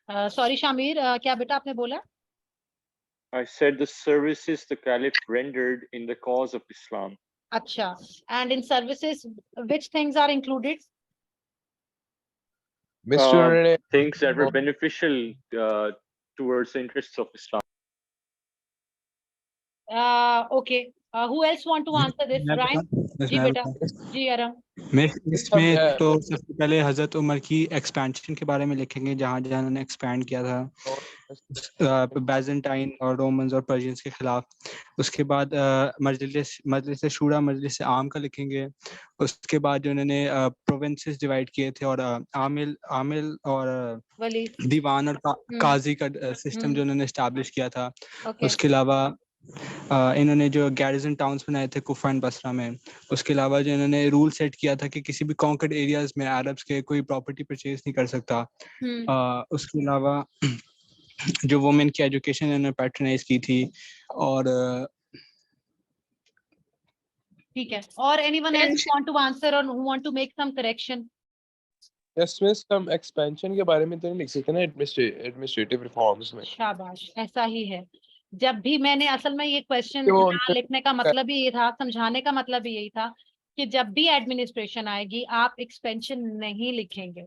Sorry Shamir, क्या बेटा आपने बोला? I said the services the Caliph rendered in the cause of Islam. Acha. And in services, which things are included? Things that were beneficial towards the interests of Islam. Okay. Who else want to answer this? Ryan? जी बेटा, जी आराम। इसमें तो सबसे पहले हजरत उमर की expansion के बारे में लिखेंगे, जहाँ जहाँ उन्होंने एक्सपैंड किया था बैजेंटाइन और रोमन्स और पर्शियंस के खिलाफ। उसके बाद मजलिस शूरा मजलिस आम का लिखेंगे। उसके बाद जो उन्होंने प्रोविंसेस डिवाइड किए थे और आमिल और दीवान और काजी का सिस्टम जो उन्होंने एस्टैब्लिश किया था। उसके अलावा इन्होंने जो गैरिजन टाउन्स बनाए थे कुफा एंड बसरा में। उसके अलावा जो इन्होंने रूल सेट किया था कि किसी भी कॉन्कर्ड एरियाज में अरब्स के कोई प्रॉपर्टी परचेज नहीं कर सकता। उसके अलावा जो वुमेन की एजुकेशन इन्होंने पैट्रनाइज की थी। और ठीक है, और anyone else want to answer और who want to make some correction? Yes Miss, हम एक्सपेंशन के बारे में तो नहीं लिख सकते ना एडमिनिस्ट्रेटिव रिफॉर्म्स में। शाबाश, ऐसा ही है। जब भी मैंने असल में ये क्वेश्चन लिखने का मतलब ही ये था, समझाने का मतलब ही यही था कि जब भी एडमिनिस्ट्रेशन आएगी आप एक्सपेंशन नहीं लिखेंगे।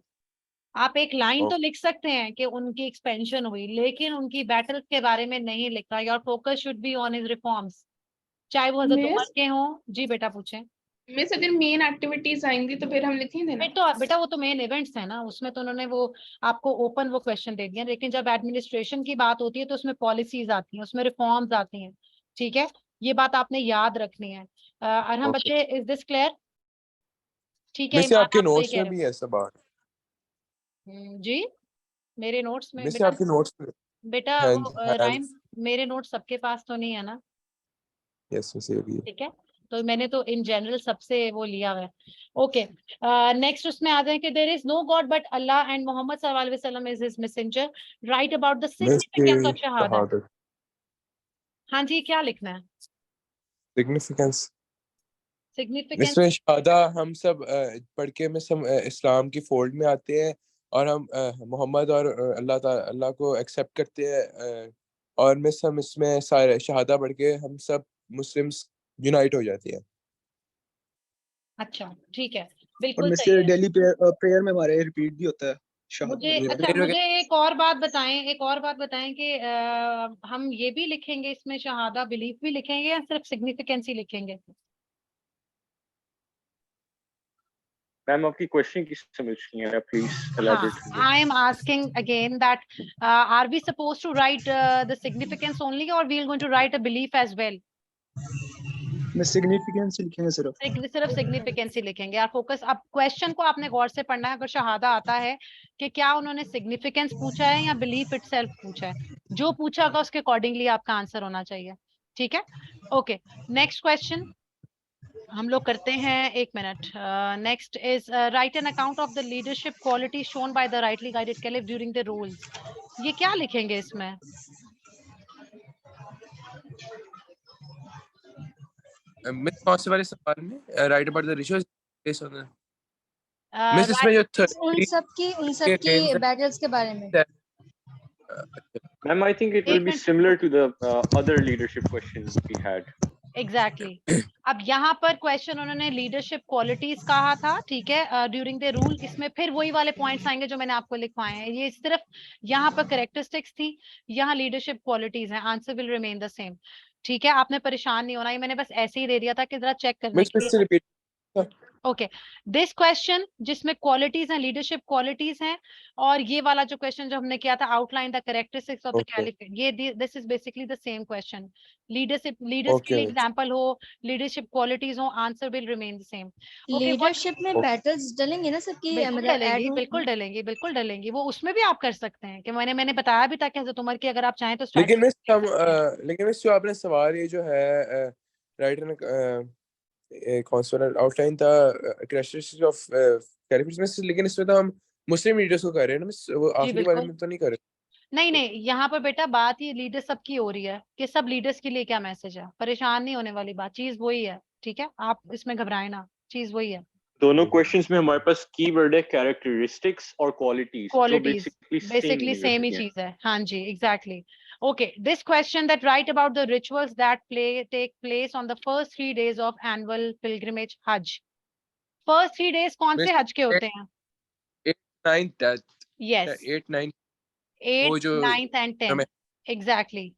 आप एक लाइन तो लिख सकते हैं कि उनकी एक्सपेंशन हुई, लेकिन उनकी बैटल के बारे में नहीं लिखा। Your focus should be on his reforms, चाहे वो हजरत उमर के हों। जी बेटा पूछें। मिस अगर मेन एक्टिविटीज आएंगी तो फिर हम लिखेंगे ना? तो बेटा वो तो मेन इवेंट्स है ना, उसमें तो उन्होंने वो आपको ओपन वो क्वेश्चन दे दिया। लेकिन जब एडमिनिस्ट्रेशन की बात होती है तो उसमें पॉलिसीज आती हैं, उसमें रिफॉर्म्स आती हैं। ठीक है, ये बात आपने याद रखनी है। अरहम बच्चे, इज दिस क्लियर? ठीक है, मिस आपके नोट्स में भी है सब बात। जी मेरे नोट्स में मिस बेटा, आपके नोट्स में बेटा वो राइम मेरे नोट्स सबके पास तो नहीं है ना? यस मिस, ये भी है। ठीक है, तो मैंने तो इन जनरल सबसे वो लिया हुआ है। ओके, नेक्स्ट उसमें आ जाए कि there is no god but Allah and Muhammad सल्लल्लाहु अलैहि वसल्लम is his messenger, right about the significance of शहादत। हाँ जी, क्या लिखना है? सिग्निफिकेंस सिग्निफिकेंस शहादा हम सब पढ़ के मिस हम इस्लाम की फोल्ड में आते हैं और हम मोहम्मद और अल्लाह को एक्सेप्ट करते हैं। और मिस हम इसमें सारे शहादा पढ़ के हम सब मुस्लिम्स यूनाइट हो जाती है। अच्छा ठीक है, बिल्कुल और सही है। डेली प्रेयर में हमारे रिपीट भी होता है मुझे मुझे एक और बात बताएं कि हम ये भी लिखेंगे इसमें शहादा बिलीफ भी लिखेंगे या सिर्फ सिग्निफिकेंस ही लिखेंगे? मैम आपकी क्वेश्चन की समझ नहीं आया, प्लीज एलैबोरेट कीजिए। I am asking again that are we supposed to write the significance only or we are going to write a belief as well? मैं सिग्निफिकेंस लिखेंगे सिर्फ सिग्निफिकेंस ही लिखेंगे। यार फोकस, अब क्वेश्चन को आपने गौर से पढ़ना है। अगर शहादा आता है कि क्या उन्होंने सिग्निफिकेंस पूछा है या बिलीफ इटसेल्फ पूछा है, जो पूछा होगा उसके अकॉर्डिंगली आपका आंसर होना चाहिए। ठीक है, ओके। नेक्स्ट क्वेश्चन हम लोग करते हैं, 1 minute. Next is right an account of the leadership quality shown by the rightly guided caliph during the rules. ये क्या लिखेंगे इसमें? मिस कौन से वाले सवाल में right about the rituals based on miss इसमें जो उन सब की बैटल्स के बारे में। Ma'am, I think it will be similar to the other leadership questions we had. Exactly. अब यहाँ पर क्वेश्चन उन्होंने लीडरशिप क्वालिटीज कहा था, ठीक है, ड्यूरिंग द रूल। इसमें फिर वही वाले पॉइंट्स आएंगे जो मैंने आपको लिखवाए हैं। ये सिर्फ यहाँ पर कैरेक्टरिस्टिक्स थी, यहाँ लीडरशिप क्वालिटीज हैं। Answer will remain the same. ठीक है, आपने परेशान नहीं होना, ये मैंने बस ऐसे ही दे दिया था कि जरा चेक करने के लिए। ओके, दिस क्वेश्चन जिसमें क्वालिटीज हैं, लीडरशिप क्वालिटीज हैं, और ये वाला जो क्वेश्चन जो हमने किया था outline the characteristics of the caliphate, ये this is basically the same question. Leaders के लिए एग्जांपल हो, लीडरशिप क्वालिटीज हो, answer will remain the same. Leadership में बैटल्स डलेंगे ना सबकी? बिल्कुल डलेंगी। वो उसमें भी आप कर सकते हैं कि मैंने बताया भी था कि हज़रत उमर की अगर आप चाहें तो लेकिन मिस जो आपने सवाल ये जो है राइट कॉन्स्टिट्यूशनल आउटलाइन था कैरेक्टरिस्टिक्स ऑफ कैलिफेट में, लेकिन इसमें तो हम मुस्लिम लीडर्स को कर रहे हैं ना मिस, वो आखिरी बारे में तो नहीं कर रहे। नहीं, यहाँ पर बेटा बात ये लीडर सबकी हो रही है कि सब लीडर्स के लिए क्या मैसेज है। परेशान नहीं होने वाली बात, चीज वही है। ठीक है, आप इसमें घबराए ना, चीज वही है। दोनों क्वेश्चंस में हमारे पास कीवर्ड है कैरेक्टरिस्टिक्स और क्वालिटीज, जो बेसिकली सेम ही चीज है। हाँ जी, exactly. Okay, this question that write about the rituals that take place on the first 3 days of annual pilgrimage Hajj. First 3 days कौन से हज के होते हैं? 8th 9th 10th Yes, 8th 9th 8th, वो जो 9th and 10th. Exactly.